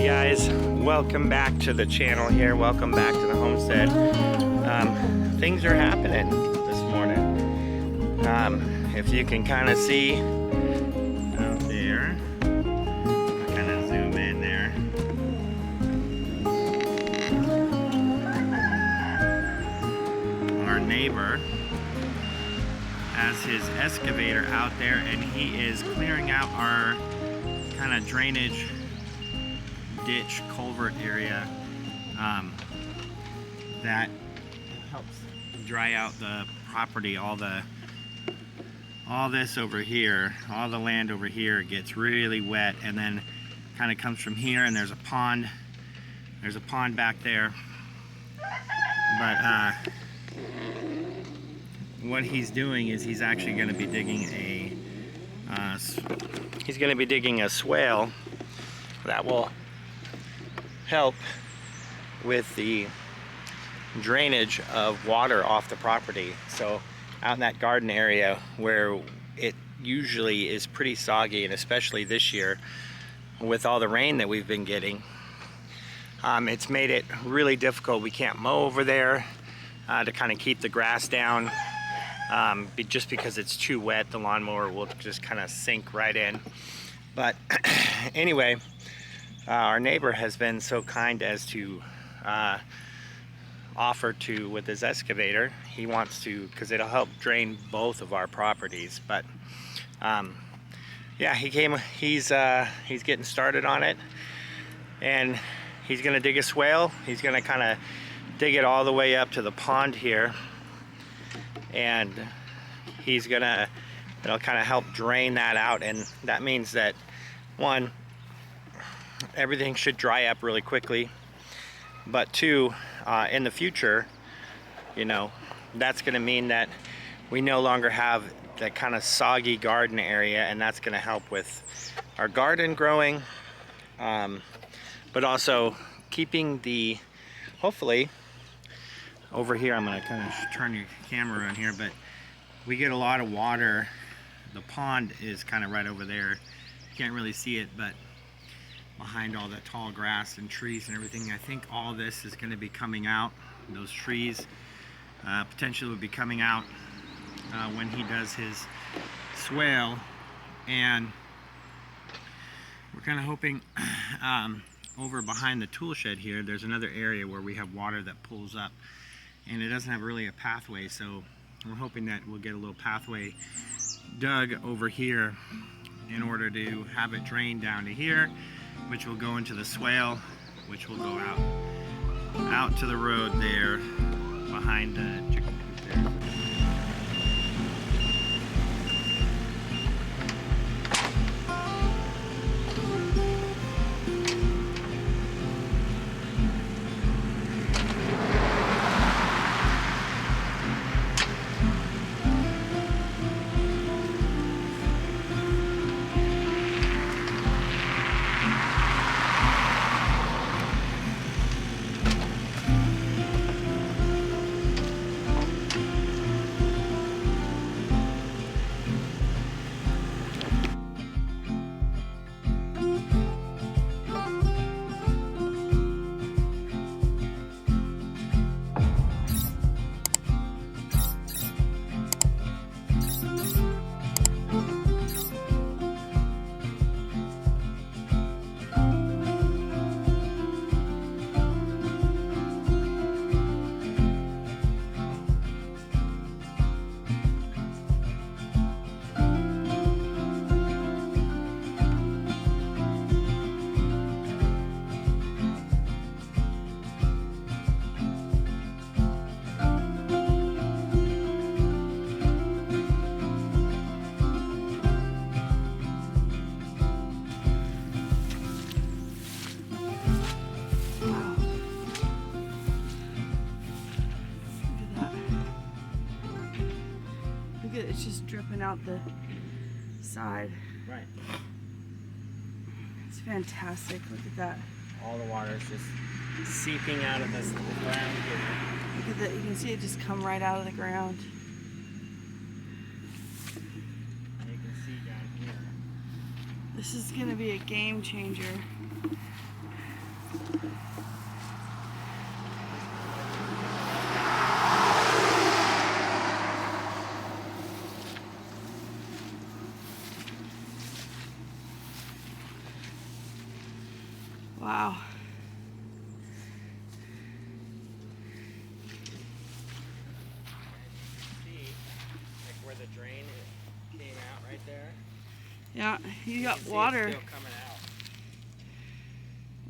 guys, welcome back to the channel here. Welcome back to the homestead. Things are happening this morning. If you can kind of see out there, I'll kind of zoom in there. Our neighbor has his excavator out there and he is clearing out our kind of drainage ditch culvert area that helps dry out the property. All this over here, all the land over here gets really wet and then kind of comes from here, and there's a pond back there. But what he's doing is he's actually going to be digging a swale that will help with the drainage of water off the property. So out in that garden area where it usually is pretty soggy, and especially this year with all the rain that we've been getting, it's made it really difficult. We can't mow over there to kind of keep the grass down, just because it's too wet. The lawnmower will just kind of sink right in. But anyway, our neighbor has been so kind as to offer to, with his excavator, he wants to, because it'll help drain both of our properties. But yeah, he's getting started on it, and he's gonna dig a swale. He's gonna kind of dig it all the way up to the pond here, and it'll kind of help drain that out. And that means that, one, everything should dry up really quickly, but two, in the future, that's going to mean that we no longer have that kind of soggy garden area, and that's going to help with our garden growing, but also keeping the, hopefully, over here, I'm going to kind of turn your camera around here, but we get a lot of water. The pond is kind of right over there. You can't really see it, but behind all that tall grass and trees and everything, I think all this is going to be coming out. Those trees potentially will be coming out when he does his swale. And we're kind of hoping over behind the tool shed here, there's another area where we have water that pulls up, and it doesn't have really a pathway, so we're hoping that we'll get a little pathway dug over here in order to have it drain down to here, which will go into the swale, which will go out to the road there behind the chicken coop there. It's just dripping out the side. Right. It's fantastic. Look at that. All the water is just seeping out of this ground here. Look at that. You can see it just come right out of the ground. And you can see down here. This is going to be a game changer. Wow. See, like where the drain came out right there. Yeah, you got See water. it's still coming out.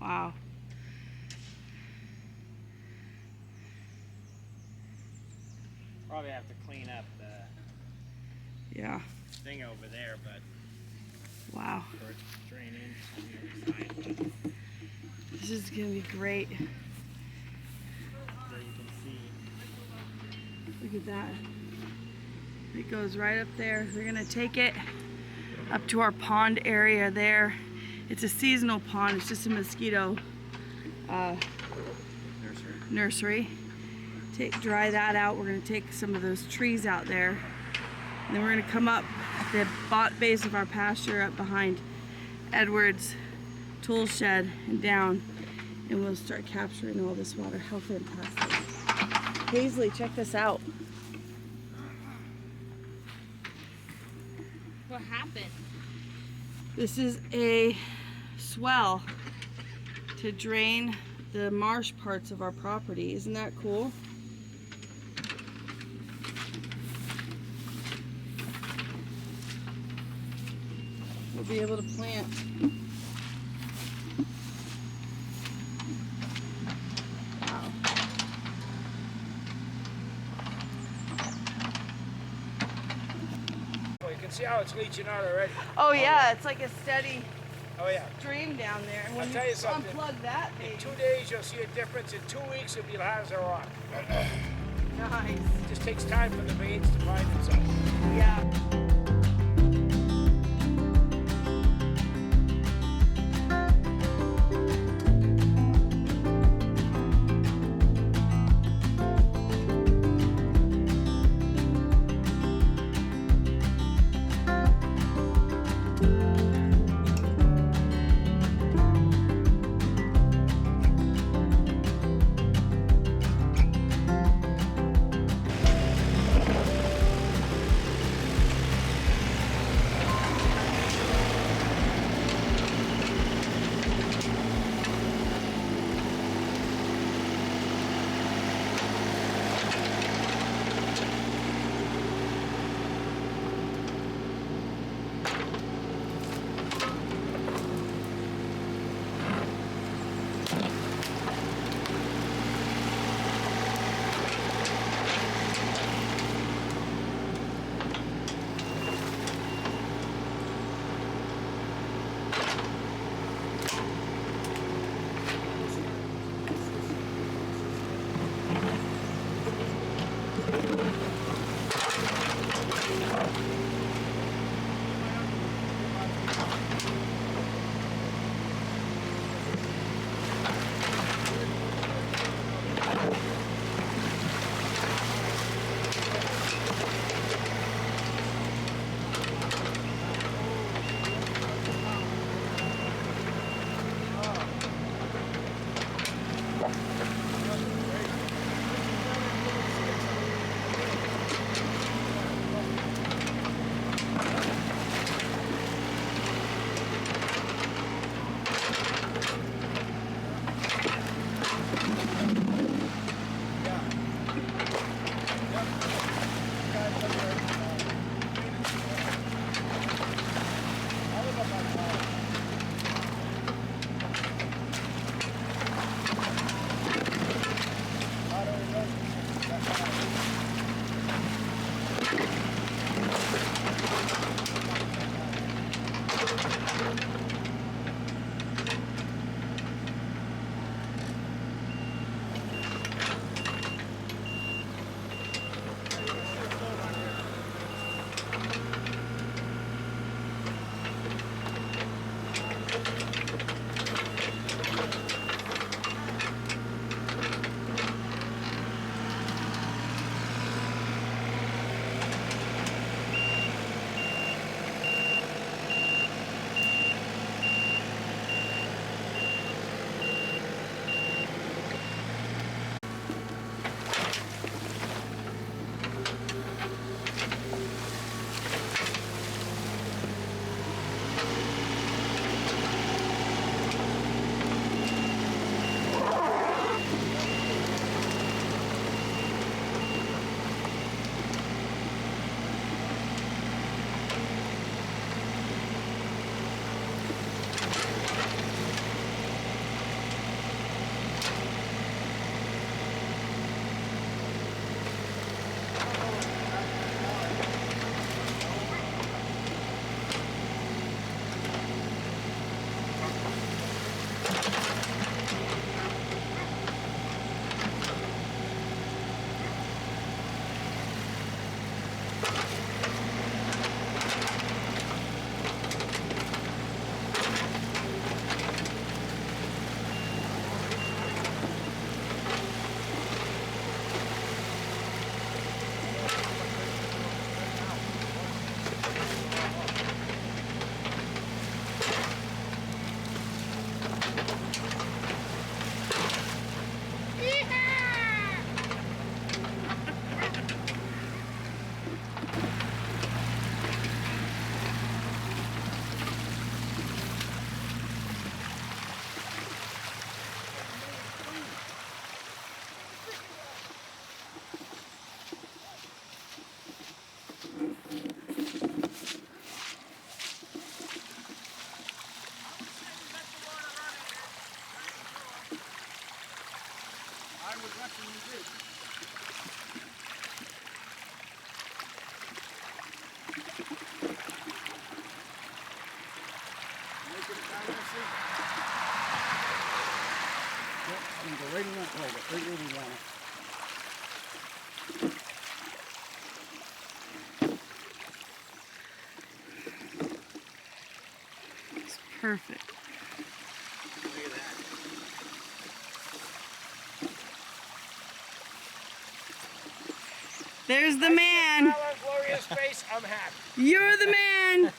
Wow. Probably have to clean up the Yeah. thing over there, but Wow. for it to drain in on the other side. This is gonna be great. There you can see. Look at that. It goes right up there. We're gonna take it up to our pond area there. It's a seasonal pond. It's just a mosquito nursery. Dry that out. We're gonna take some of those trees out there. And then we're gonna come up the base of our pasture up behind Edward's tool shed and down, and we'll start capturing all this water. How fantastic. Paisley, check this out. What happened? This is a swell to drain the marsh parts of our property. Isn't that cool? We'll be able to plant. Wow. Well, you can see how it's leaching out already. Oh yeah, it's like a steady Oh yeah. stream down there. And I'll when tell you something. unplug that, In baby. 2 days you'll see a difference. In 2 weeks it'll be hard as a rock. Nice. It just takes time for the veins to find themselves. Yeah. Everything on it. It's perfect. Look at that. There's the man. Smile on Gloria's face, I'm happy. You're the man.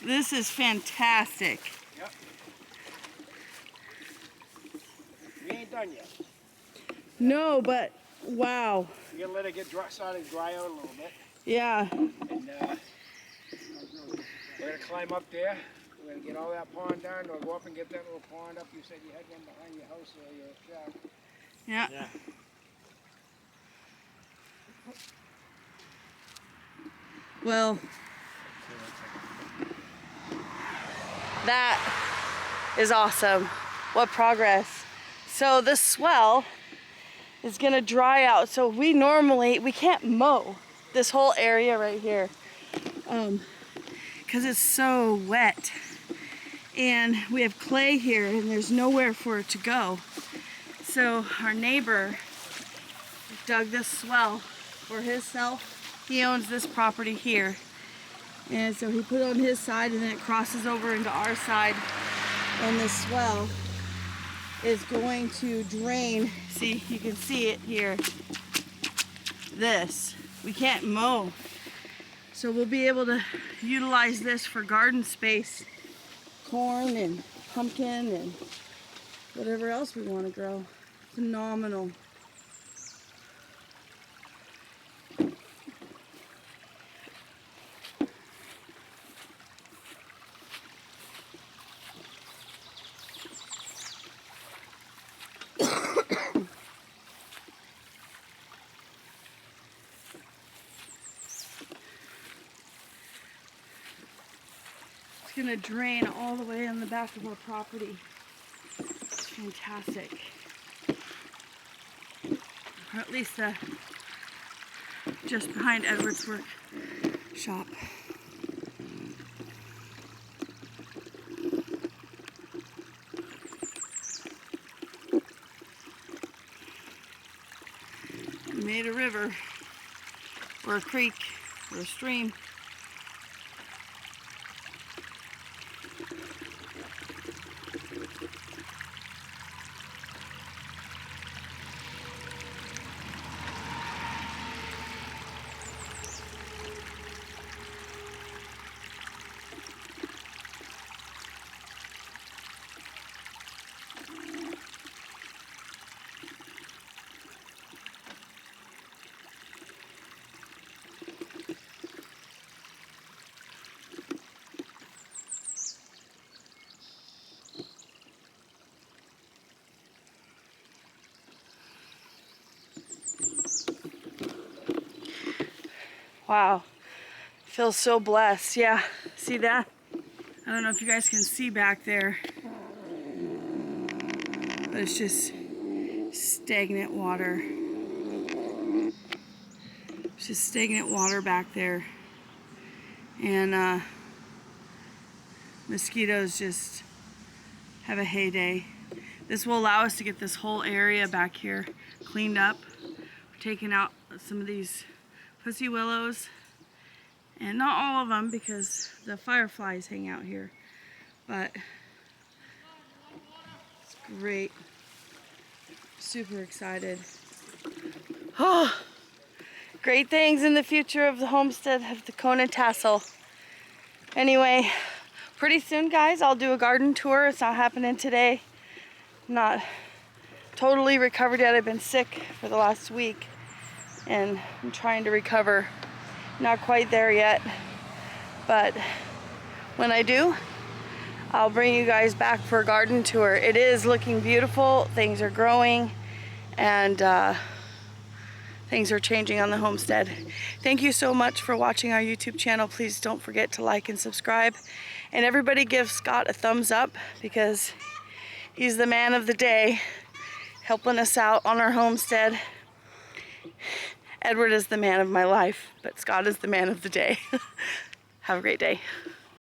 This is fantastic. Yep. We ain't done yet. No, but wow. We gotta let it get dry, starting to dry out a little bit. Yeah. And we're gonna climb up there. We're gonna get all that pond down. We'll go up and get that little pond up. You said you had one behind your house or your shack. Yeah. Yeah. Well, that is awesome. What progress. So the swell is gonna dry out. So we can't mow this whole area right here because it's so wet. And we have clay here and there's nowhere for it to go. So our neighbor dug this swell for himself. He owns this property here. And so he put it on his side and then it crosses over into our side. And this swell is going to drain. See, you can see it here. This. We can't mow. So we'll be able to utilize this for garden space. Corn and pumpkin and whatever else we want to grow. Phenomenal. It's gonna drain all the way on the back of our property. It's fantastic. Or at least just behind Edward's workshop. We made a river, or a creek, or a stream. Wow, feels so blessed. Yeah, see that? I don't know if you guys can see back there, but it's just stagnant water. It's just stagnant water back there. And mosquitoes just have a heyday. This will allow us to get this whole area back here cleaned up. We're taking out some of these pussy willows, and not all of them because the fireflies hang out here, but it's great. Super excited. Oh, great things in the future of the homestead of the Kona Tassel. Anyway, pretty soon, guys, I'll do a garden tour. It's not happening today. I'm not totally recovered yet. I've been sick for the last week and I'm trying to recover. Not quite there yet, but when I do, I'll bring you guys back for a garden tour. It is looking beautiful. Things are growing and things are changing on the homestead. Thank you so much for watching our YouTube channel. Please don't forget to like and subscribe. And everybody give Scott a thumbs up because he's the man of the day, helping us out on our homestead. Edward is the man of my life, but Scott is the man of the day. Have a great day.